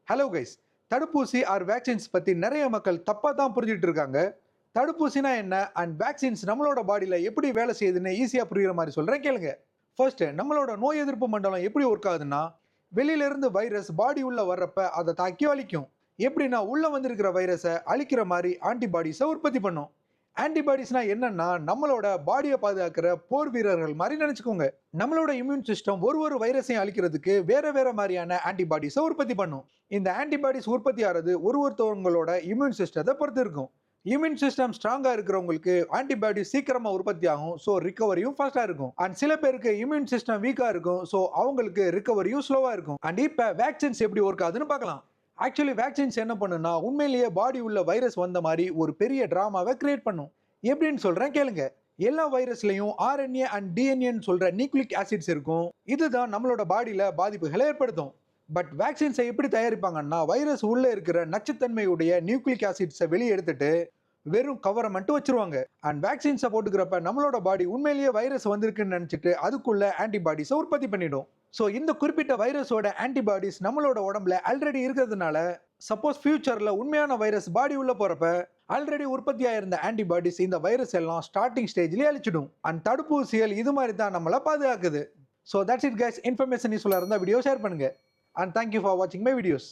Hello guys, தடுப்பூசி R vaccines பத்தி நிறைய மக்கள் தப்பா தான் புரிஞ்சிட்டு இருக்காங்க. தடுப்பூசினா என்ன அண்ட் வேக்சின்ஸ் நம்மளோட பாடியில எப்படி வேலை செய்யுதுன்னு ஈஸியா புரியுற மாதிரி சொல்றேன் கேளுங்க. ஃபர்ஸ்ட், நம்மளோட நோய் எதிர்ப்பு மண்டலம் எப்படி ஒர்க் ஆகுதுன்னா, வெளியில இருந்து வைரஸ் பாடி உள்ள வர்றப்ப அதை தாக்கி அழிக்கும். எப்படின்னா உள்ள வந்திருக்கிற வைரஸை அழிக்கிற மாதிரி ஆன்டிபாடிஸை உற்பத்தி பண்ணும். ஆன்டிபாடிஸ்னா என்னன்னா, நம்மளோட பாடியை பாதுகாக்கிற போர் வீரர்கள் மாதிரி நினைச்சுக்கோங்க. நம்மளோட இம்யூன் சிஸ்டம் ஒரு ஒரு வைரஸையும் அழிக்கிறதுக்கு வேற வேற மாதிரியான ஆன்டிபாடிஸை உற்பத்தி பண்ணும். இந்த ஆன்டிபாடிஸ் உற்பத்தி ஆகிறது ஒருத்தவங்களோட இம்யூன் சிஸ்டத்தை பொறுத்து இருக்கும். இம்யூன் சிஸ்டம் ஸ்ட்ராங்கா இருக்கிறவங்களுக்கு ஆன்டிபாடிஸ் சீக்கிரமா உற்பத்தி ஆகும், ஸோ ரிகவரியும் ஃபாஸ்டா இருக்கும். அண்ட் சில பேருக்கு இம்யூன் சிஸ்டம் வீக்கா இருக்கும், ஸோ அவங்களுக்கு ரிகவரியும் ஸ்லோவா இருக்கும். அண்ட் இப்போ வேக்சின்ஸ் எப்படி ஒர்க் ஆகுதுன்னு பார்க்கலாம். ஆக்சுவலி வேக்சின்ஸ் என்ன பண்ணுன்னா, உண்மையிலேயே பாடி உள்ள வைரஸ் வந்த மாதிரி ஒரு பெரிய டிராமாவை கிரியேட் பண்ணும். எப்படின்னு சொல்றேன் கேளுங்க. எல்லா வைரஸ்லயும் ஆர்என்ஏ அண்ட் டிஎன்ஏன்னு சொல்ற நியூக்ளிக் ஆசிட்ஸ் இருக்கும். இதுதான் நம்மளோட பாடியில பாதிப்புகளை ஏற்படுத்தும். பட் வேக்சின்ஸை எப்படி தயாரிப்பாங்கன்னா, வைரஸ் உள்ள இருக்கிற நச்சுத்தன்மையுடைய நியூக்ளிக் ஆசிட்ஸை வெளியே எடுத்துட்டு வெறும் கவரை மட்டும் வச்சிருவாங்க. அண்ட் வேக்சின்ஸை போட்டுக்கிறப்ப நம்மளோட பாடி உண்மையிலேயே வைரஸ் வந்திருக்குன்னு நினைச்சிட்டு அதுக்குள்ள ஆன்டிபாடிஸை உற்பத்தி பண்ணிடும். ஸோ இந்த குறிப்பிட்ட வைரஸோட ஆன்டிபாடிஸ் நம்மளோட உடம்புல ஆல்ரெடி இருக்கிறதுனால, சப்போஸ் ஃபியூச்சர்ல உண்மையான வைரஸ் பாடி உள்ள போறப்ப ஆல்ரெடி உற்பத்தி ஆயிருந்த ஆன்டிபாடிஸ் இந்த வைரஸ் எல்லாம் ஸ்டார்டிங் ஸ்டேஜ்லயே அழிச்சிடும். அண்ட் தடுப்பூசிகள் இது மாதிரி தான் நம்மளை பாதுகாக்குது. So that's it guys. Information யூஸ்ஃபுல்லாக இருந்தால் வீடியோ ஷேர் பண்ணுங்க. அண்ட் தேங்க்யூ ஃபார் வாட்சிங் மை வீடியோஸ்.